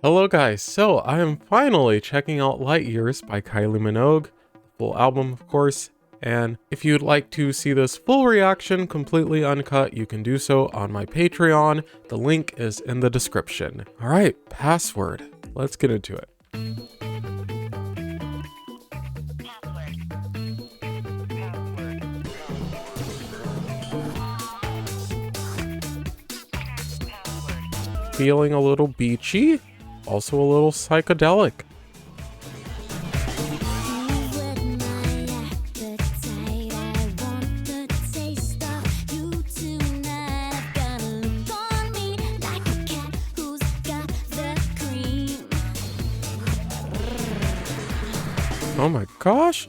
Hello guys, so I am finally checking out Light Years by Kylie Minogue, the full album of course, and if you'd like to see this full reaction completely uncut, you can do so on my Patreon. The link is in the description. Alright, Password. Let's get into it. Feeling a little beachy, also a little psychedelic. Oh my gosh.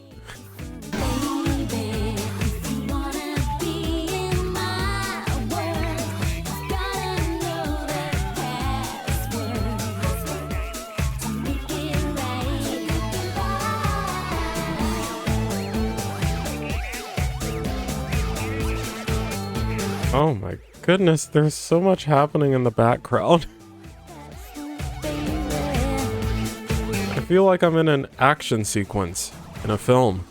Oh my goodness, there's so much happening in the background. I feel like I'm in an action sequence in a film.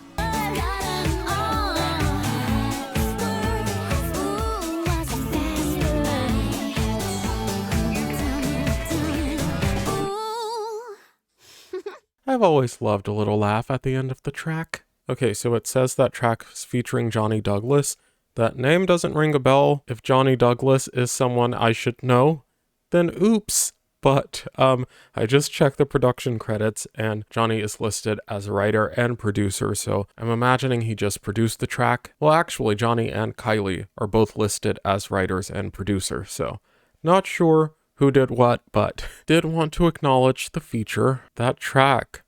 I've always loved a little laugh at the end of the track. Okay, so it says that track is featuring Johnny Douglas. That name doesn't ring a bell. If Johnny Douglas is someone I should know, then oops. But I just checked the production credits and Johnny is listed as a writer and producer, so I'm imagining he just produced the track. Well, actually, Johnny and Kylie are both listed as writers and producers, so not sure who did what, but did want to acknowledge the feature. That track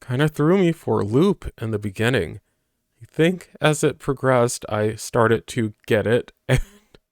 kind of threw me for a loop in the beginning. I think as it progressed, I started to get it, and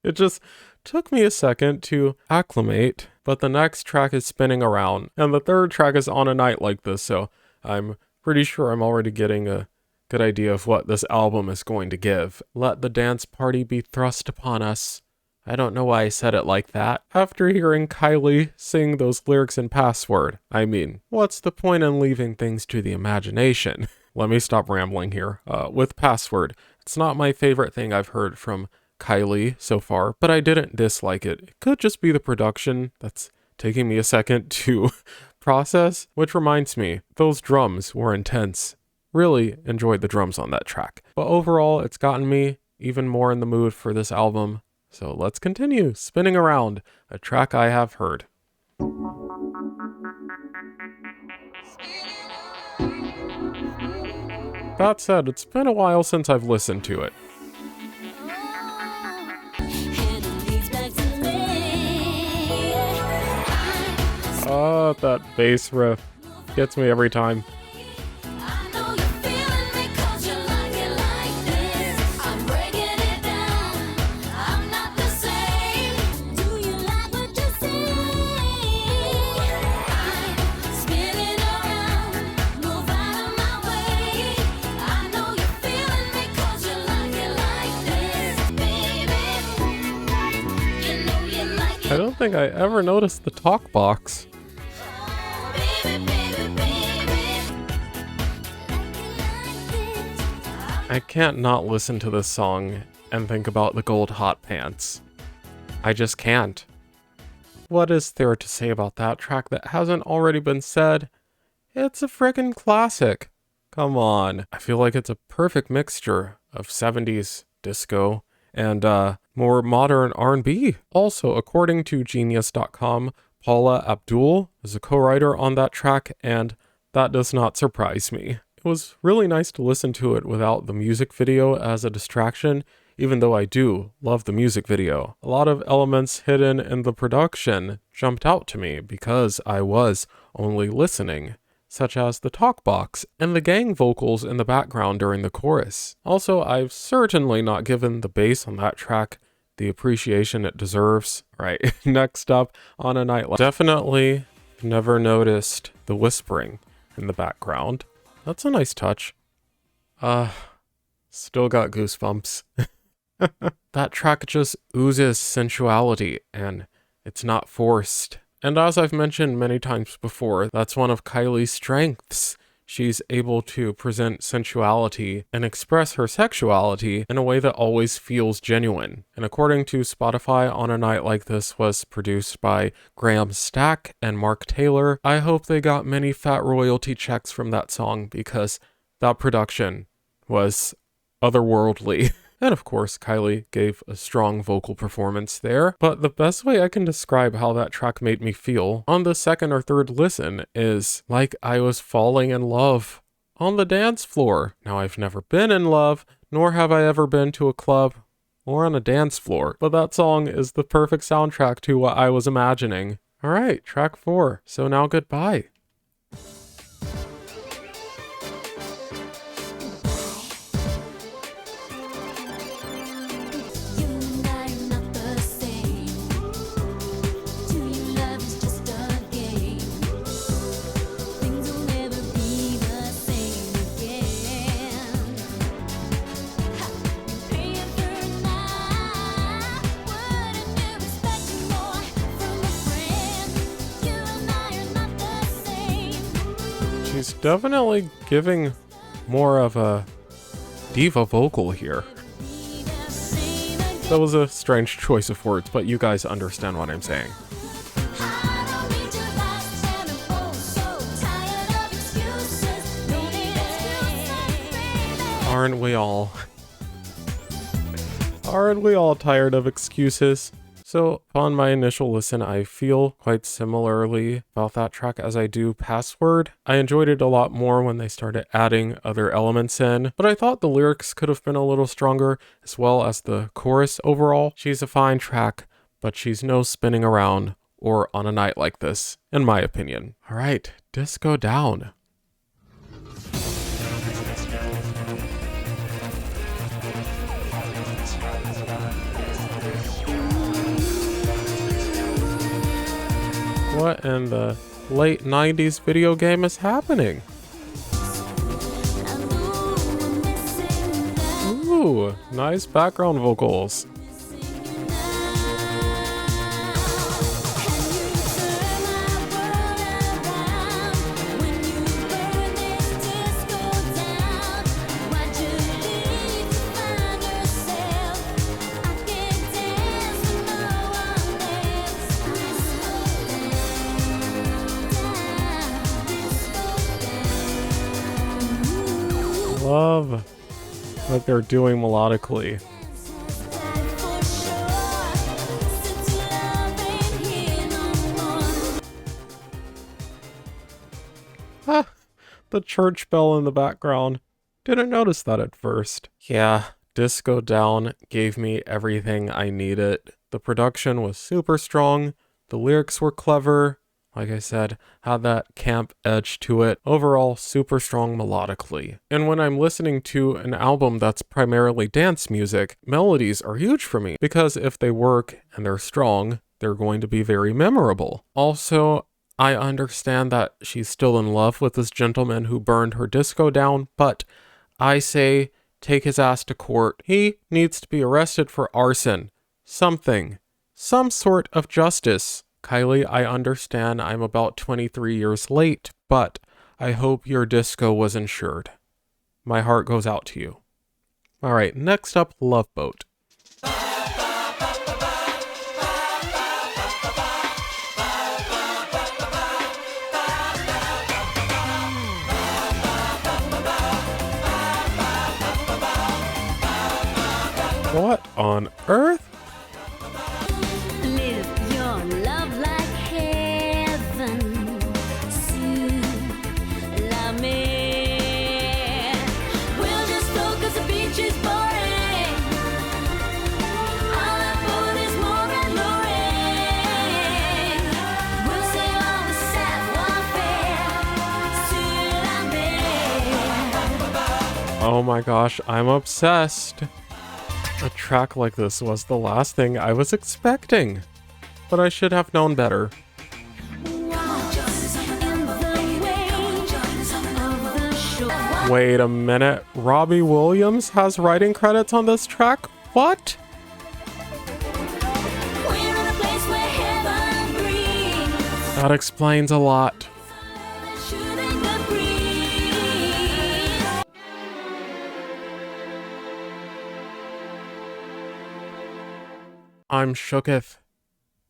it just took me a second to acclimate, but the next track is spinning around, and the third track is On a Night Like This, so I'm pretty sure I'm already getting a good idea of what this album is going to give. Let the dance party be thrust upon us. I don't know why I said it like that. After hearing Kylie sing those lyrics in Password, I mean, what's the point in leaving things to the imagination? Let me stop rambling here. With Password, it's not my favorite thing I've heard from Kylie so far, but I didn't dislike it. It could just be the production that's taking me a second to process, which reminds me, those drums were intense. Really enjoyed the drums on that track. But overall, it's gotten me even more in the mood for this album. So let's continue spinning around, a track I have heard. That said, it's been a while since I've listened to it. Oh, that bass riff gets me every time. I don't think I ever noticed the talk box. I can't not listen to this song and think about the gold hot pants. I just can't. What is there to say about that track that hasn't already been said? It's a frickin' classic. Come on. I feel like it's a perfect mixture of 70s disco and more modern R&B. Also, according to Genius.com, Paula Abdul is a co-writer on that track, and that does not surprise me. It was really nice to listen to it without the music video as a distraction, even though I do love the music video. A lot of elements hidden in the production jumped out to me because I was only listening, such as the talk box and the gang vocals in the background during the chorus. Also, I've certainly not given the bass on that track the appreciation it deserves. Right, next up, On a Night Like. Definitely never noticed the whispering in the background. That's a nice touch. Still got goosebumps. That track just oozes sensuality, and it's not forced. And as I've mentioned many times before, that's one of Kylie's strengths. She's able to present sensuality and express her sexuality in a way that always feels genuine. And according to Spotify, On a Night Like This was produced by Graham Stack and Mark Taylor. I hope they got many fat royalty checks from that song because that production was otherworldly. And of course, Kylie gave a strong vocal performance there. But the best way I can describe how that track made me feel on the second or third listen is like I was falling in love on the dance floor. Now, I've never been in love, nor have I ever been to a club or on a dance floor. But that song is the perfect soundtrack to what I was imagining. All right, track 4. So now goodbye. She's definitely giving more of a diva vocal here. That was a strange choice of words, but you guys understand what I'm saying. Aren't we all? Aren't we all tired of excuses? So, upon my initial listen, I feel quite similarly about that track as I do Password. I enjoyed it a lot more when they started adding other elements in, but I thought the lyrics could have been a little stronger, as well as the chorus overall. She's a fine track, but she's no spinning around or On a Night Like This, in my opinion. All right, Disco Down. What in the late 90s video game is happening? Ooh, nice background vocals. Love what they're doing melodically. Ah, the church bell in the background. Didn't notice that at first. Yeah, Disco Down gave me everything I needed. The production was super strong. The lyrics were clever. Like I said, had that camp edge to it. Overall, super strong melodically. And when I'm listening to an album that's primarily dance music, melodies are huge for me because if they work and they're strong, they're going to be very memorable. Also, I understand that she's still in love with this gentleman who burned her disco down, but I say take his ass to court. He needs to be arrested for arson. Something. Some sort of justice. Kylie, I understand I'm about 23 years late, but I hope your disco was insured. My heart goes out to you. All right, next up, Loveboat. What on earth? Oh my gosh, I'm obsessed. A track like this was the last thing I was expecting, but I should have known better. Wait a minute, Robbie Williams has writing credits on this track? What? That explains a lot. I'm shooketh.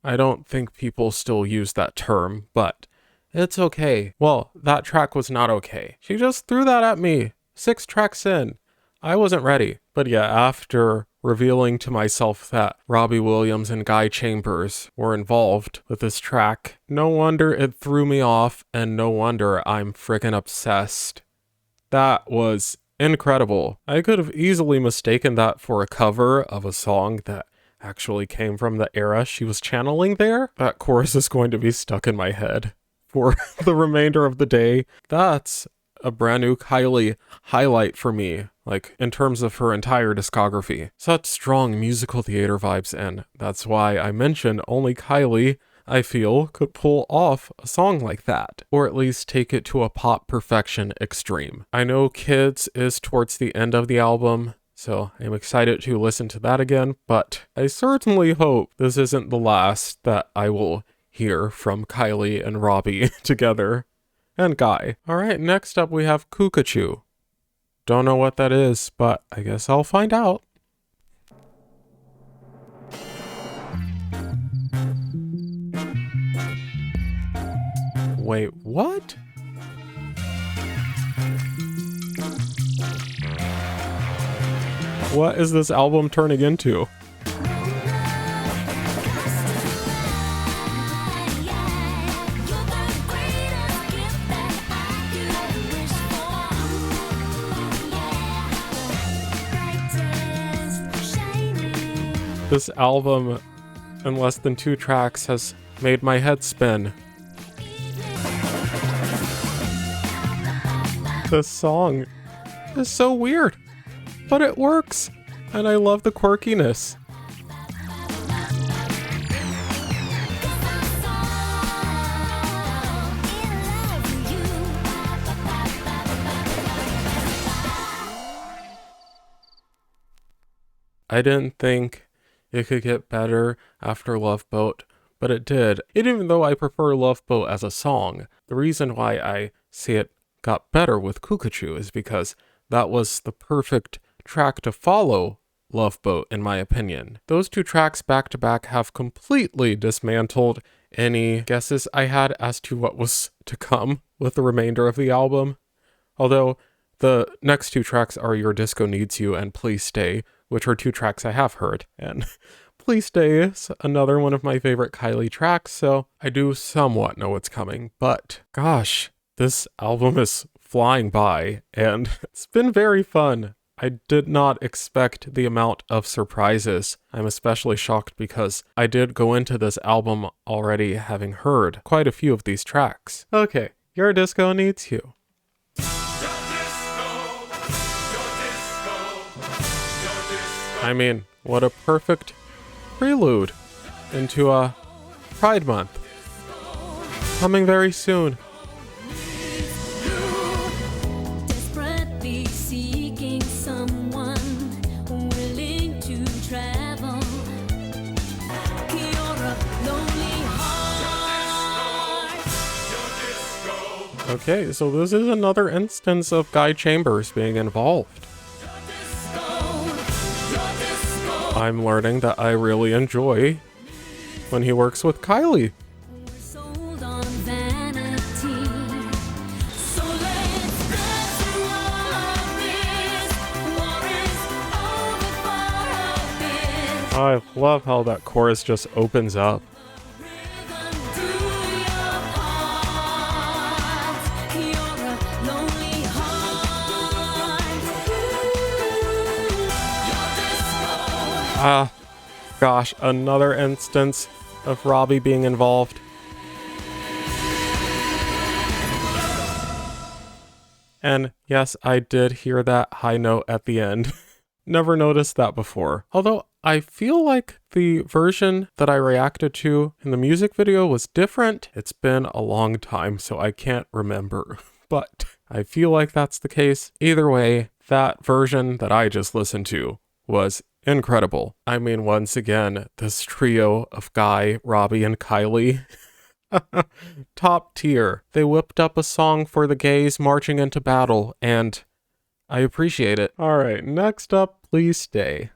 I don't think people still use that term, but it's okay. Well, that track was not okay. She just threw that at me 6 tracks in. I wasn't ready. But yeah, after revealing to myself that Robbie Williams and Guy Chambers were involved with this track, no wonder it threw me off, and no wonder I'm freaking obsessed. That was incredible. I could have easily mistaken that for a cover of a song that actually came from the era she was channeling there. That chorus is going to be stuck in my head for the remainder of the day. That's a brand new Kylie highlight for me, like in terms of her entire discography. Such strong musical theater vibes, and that's why I mentioned only Kylie, I feel, could pull off a song like that, or at least take it to a pop perfection extreme. I know Kids is towards the end of the album, so I'm excited to listen to that again, but I certainly hope this isn't the last that I will hear from Kylie and Robbie together. And Guy. Alright, next up we have Koocachoo. Don't know what that is, but I guess I'll find out. Wait, what? What is this album turning into? This album, in less than 2 tracks, has made my head spin. This song is so weird, but it works, and I love the quirkiness. I didn't think it could get better after Loveboat, but it did. And even though I prefer Loveboat as a song, the reason why I say it got better with Koocachoo is because that was the perfect track to follow Loveboat, in my opinion. Those 2 tracks back to back have completely dismantled any guesses I had as to what was to come with the remainder of the album. Although the next 2 tracks are Your Disco Needs You and Please Stay, which are 2 tracks I have heard. And Please Stay is another one of my favorite Kylie tracks, so I do somewhat know what's coming. But gosh, this album is flying by, and it's been very fun. I did not expect the amount of surprises. I'm especially shocked because I did go into this album already having heard quite a few of these tracks. Okay, Your Disco Needs You. I mean, what a perfect prelude into a Pride Month. Coming very soon. Okay, so this is another instance of Guy Chambers being involved. I'm learning that I really enjoy when he works with Kylie. I love how that chorus just opens up. Gosh, another instance of Robbie being involved. And yes, I did hear that high note at the end. Never noticed that before. Although I feel like the version that I reacted to in the music video was different. It's been a long time, so I can't remember. But I feel like that's the case. Either way, that version that I just listened to was incredible. I mean, once again, this trio of Guy, Robbie, and Kylie, Top tier. They whipped up a song for the gays marching into battle, and I appreciate it. All right, next up, Please Stay.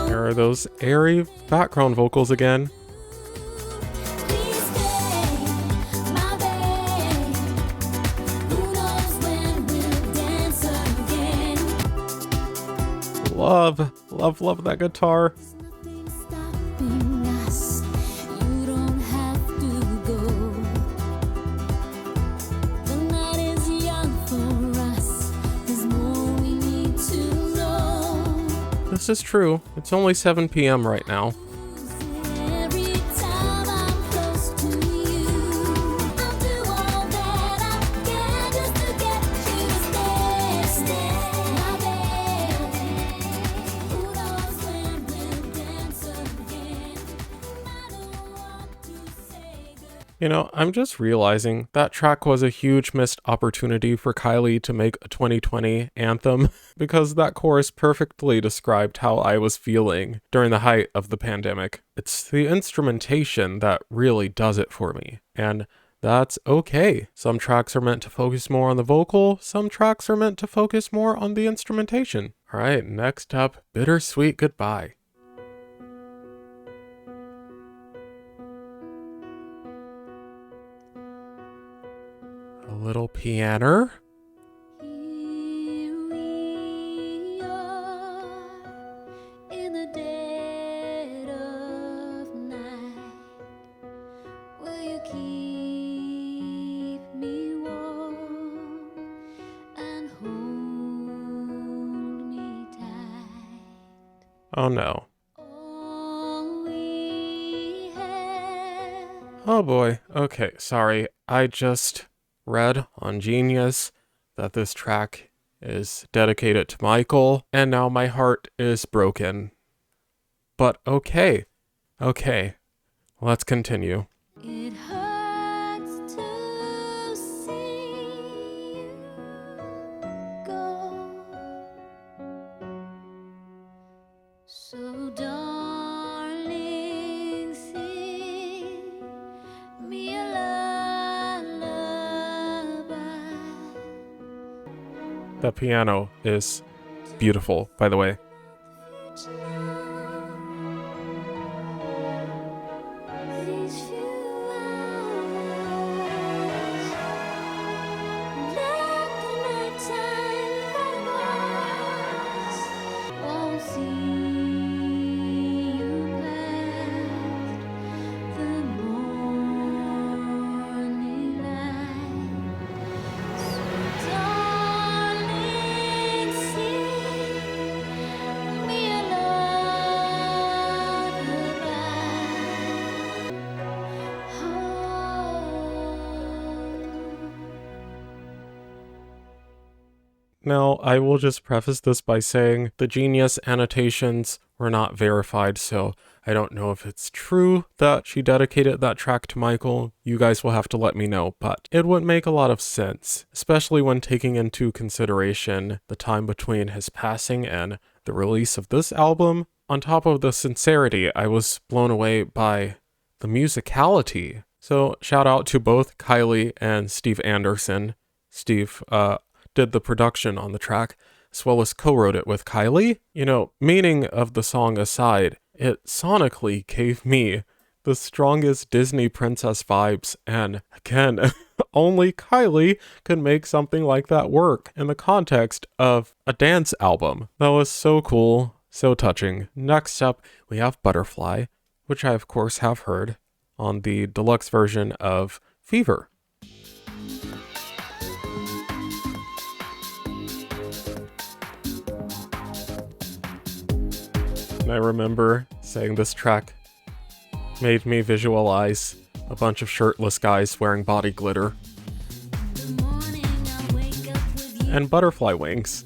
There are those airy background vocals again. Love that guitar. This is true. It's only 7 p.m. right now. You know, I'm just realizing that track was a huge missed opportunity for Kylie to make a 2020 anthem because that chorus perfectly described how I was feeling during the height of the pandemic. It's the instrumentation that really does it for me, and that's okay. Some tracks are meant to focus more on the vocal, some tracks are meant to focus more on the instrumentation. All right, next up, Bittersweet Goodbye. A little piano. Here we are in the dead of night. Will you keep me warm and hold me tight? Oh no. All we have. Oh boy. Okay, sorry. I just read on Genius that this track is dedicated to Michael, and now my heart is broken. But okay, let's continue. It hurts to see you go. So darling, sing me a lullaby. The piano is beautiful, by the way. These few hours, let the nighttime pass. Won't see you past the morning light. So darling, sing me a Now, I will just preface this by saying the Genius annotations were not verified, so I don't know if it's true that she dedicated that track to Michael. You guys will have to let me know, but it would make a lot of sense, especially when taking into consideration the time between his passing and the release of this album. On top of the sincerity, I was blown away by the musicality. So shout out to both Kylie and Steve Anderson. Steve did the production on the track, as well as co-wrote it with Kylie. You know, meaning of the song aside, it sonically gave me the strongest Disney princess vibes, and again, only Kylie could make something like that work in the context of a dance album. That was so cool, so touching. Next up, we have Butterfly, which I of course have heard on the deluxe version of Fever. And I remember saying this track made me visualize a bunch of shirtless guys wearing body glitter and butterfly wings.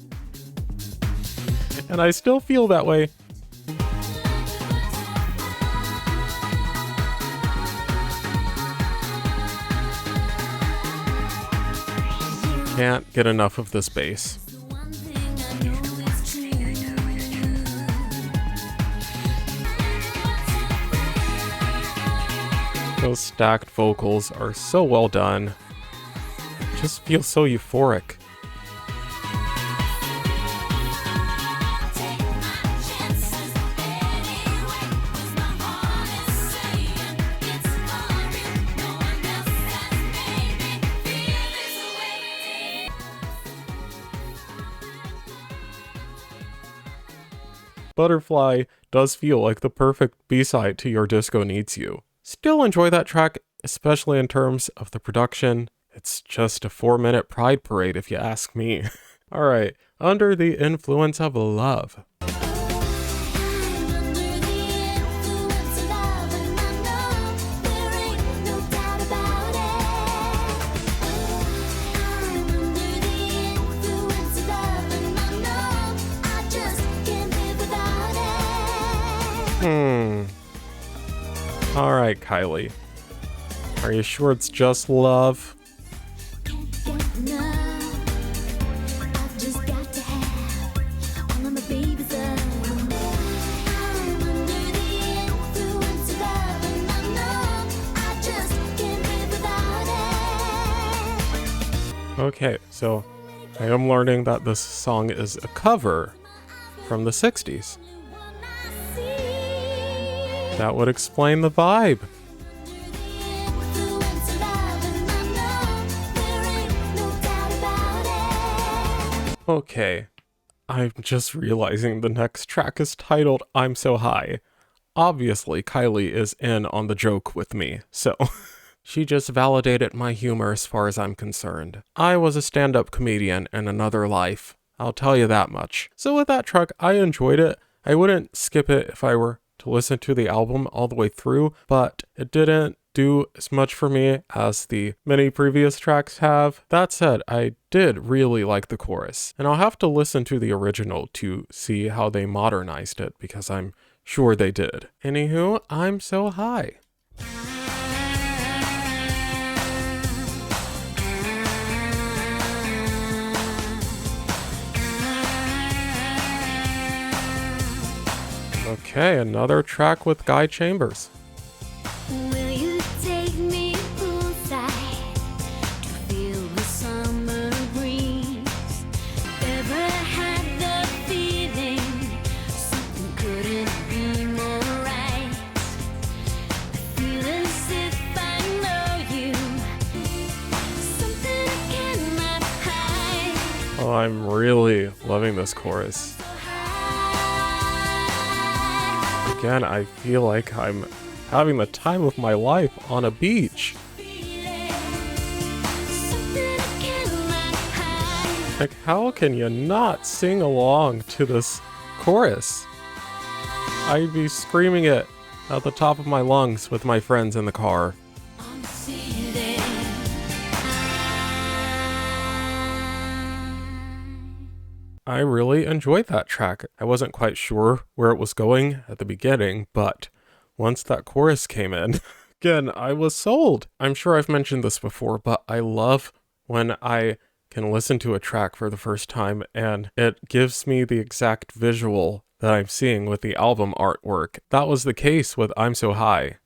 And I still feel that way. Can't get enough of this bass. One thing I know is true. Those stacked vocals are so well done. It just feels so euphoric. Take my chances anyway, 'cause my heart is saying it's for you. No one else has made me feel this way. Butterfly does feel like the perfect B-side to Your Disco Needs You. Still enjoy that track, especially in terms of the production. It's just a 4-minute pride parade if you ask me. Alright, Under the Influence of Love. I'm under the influence of love, and I know there ain't no doubt about it. I'm under the influence of love, and I know I just can't live without it. Alright, Kylie. Are you sure it's just love? Can't get enough. I've just got to have all of my baby's love. I'm under the influence of love, and I know I just can't live without it. Okay, so I am learning that this song is a cover from the 60s. That would explain the vibe. Okay, I'm just realizing the next track is titled I'm So High. Obviously, Kylie is in on the joke with me, so she just validated my humor as far as I'm concerned. I was a stand-up comedian in another life, I'll tell you that much. So with that track, I enjoyed it. I wouldn't skip it if I were to listen to the album all the way through, but it didn't do as much for me as the many previous tracks have. That said, I did really like the chorus, and I'll have to listen to the original to see how they modernized it, because I'm sure they did. Anywho, I'm So High. Okay, another track with Guy Chambers. Will you take me poolside to feel the summer breeze? Ever had the feeling something couldn't be more right? I feel as if I know you, something I cannot hide. Oh, I'm really loving this chorus. Again, I feel like I'm having the time of my life on a beach. Like, how can you not sing along to this chorus? I'd be screaming it at the top of my lungs with my friends in the car. I really enjoyed that track. I wasn't quite sure where it was going at the beginning, but once that chorus came in, again, I was sold. I'm sure I've mentioned this before, but I love when I can listen to a track for the first time and it gives me the exact visual that I'm seeing with the album artwork. That was the case with I'm So High,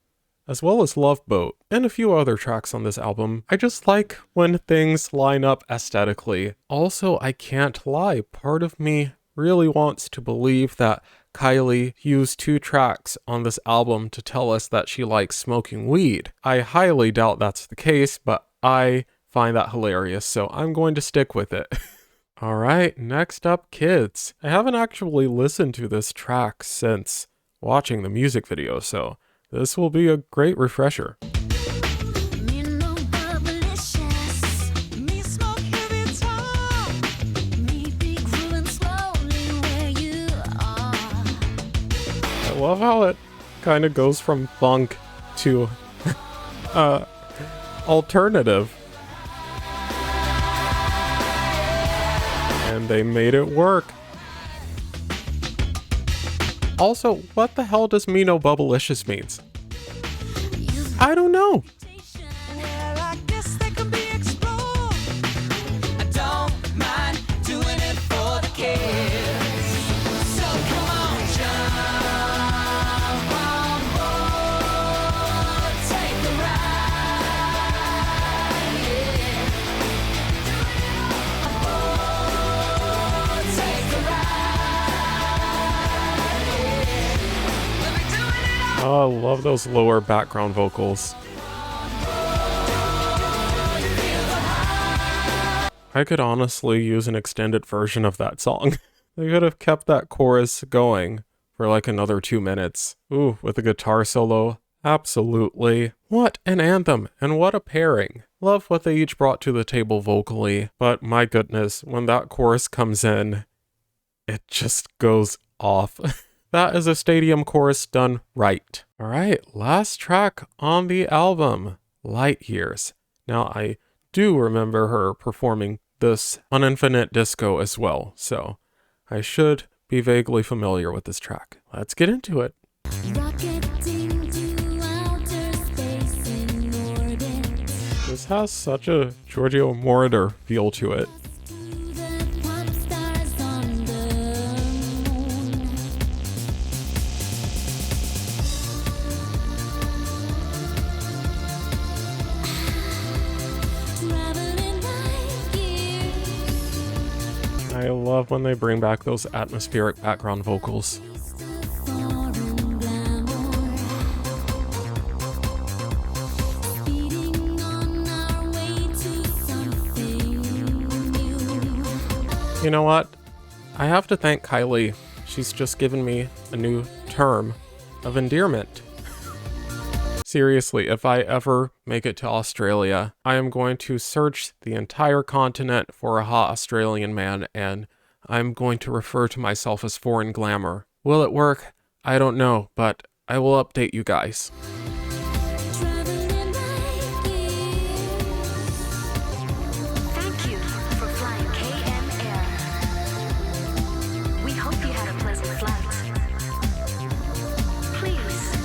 as well as Loveboat, and a few other tracks on this album. I just like when things line up aesthetically. Also, I can't lie, part of me really wants to believe that Kylie used 2 tracks on this album to tell us that she likes smoking weed. I highly doubt that's the case, but I find that hilarious, so I'm going to stick with it. Alright, next up, Kids. I haven't actually listened to this track since watching the music video, so this will be a great refresher. Me no bubblicious, me smoke heavy talk, me be growing slowly where you are. I love how it kind of goes from funk to alternative. And they made it work. Also, what the hell does me no bubblicious means? I don't know. Where I guess they can be explored. I Oh, I love those lower background vocals. I could honestly use an extended version of that song. They could have kept that chorus going for like another 2 minutes. Ooh, with a guitar solo. Absolutely. What an anthem, and what a pairing. Love what they each brought to the table vocally, but my goodness, when that chorus comes in, it just goes off. That is a stadium chorus done right. All right, last track on the album, Light Years. Now, I do remember her performing this on Infinite Disco as well, so I should be vaguely familiar with this track. Let's get into it. Rocketing to outer space in orbit. This has such a Giorgio Moroder feel to it. To the pop stars on the moon. Traveling light years. I love when they bring back those atmospheric background vocals. Foreign glamour. Speeding on our way to something new. You know what? I have to thank Kylie. She's just given me a new term of endearment. Seriously, if I ever make it to Australia, I am going to search the entire continent for a hot Australian man, and I'm going to refer to myself as Foreign Glamour. Will it work? I don't know, but I will update you guys. Traveling light years. Thank you for flying KM Air. We hope you had a pleasant flight. Please,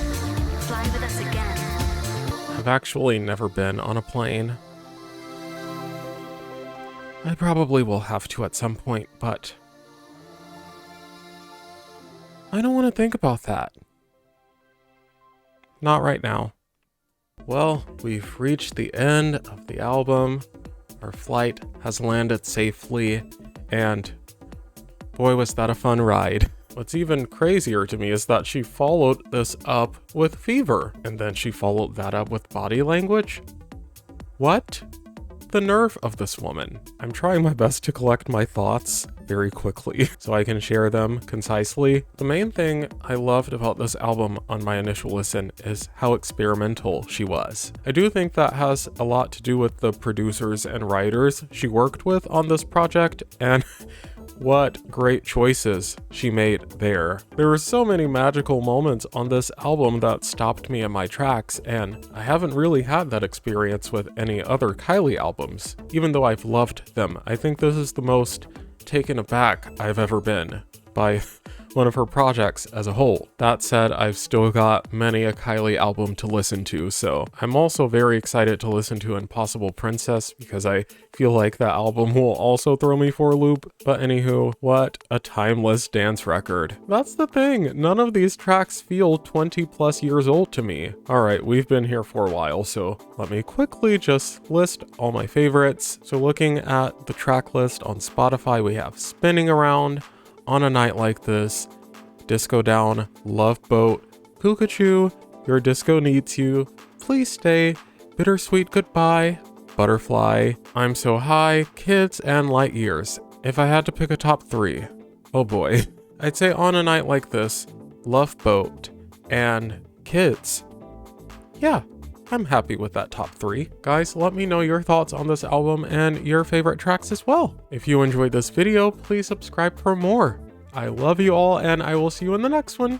fly with us again. I've actually never been on a plane. I probably will have to at some point, but I don't want to think about that. Not right now. Well, we've reached the end of the album. Our flight has landed safely, and boy, was that a fun ride. What's even crazier to me is that she followed this up with Fever, and then she followed that up with Body Language? What? The nerve of this woman. I'm trying my best to collect my thoughts very quickly so I can share them concisely. The main thing I loved about this album on my initial listen is how experimental she was. I do think that has a lot to do with the producers and writers she worked with on this project, and what great choices she made there. There were so many magical moments on this album that stopped me in my tracks, and I haven't really had that experience with any other Kylie albums. Even though I've loved them, I think this is the most taken aback I've ever been by one of her projects as a whole. That said, I've still got many a Kylie album to listen to, so I'm also very excited to listen to Impossible Princess because I feel like that album will also throw me for a loop. But anywho, what a timeless dance record. That's the thing, none of these tracks feel 20 plus years old to me. Alright, we've been here for a while, so let me quickly just list all my favorites. So looking at the track list on Spotify, we have Spinning Around, On a Night Like This, Disco Down, Loveboat, Koocachoo, Your Disco Needs You, Please Stay, Bittersweet Goodbye, Butterfly, I'm So High, Kids, and Light Years. If I had to pick a top 3, oh boy, I'd say On a Night Like This, Loveboat, and Kids. Yeah, I'm happy with that top 3. Guys, let me know your thoughts on this album and your favorite tracks as well. If you enjoyed this video, please subscribe for more. I love you all, and I will see you in the next one.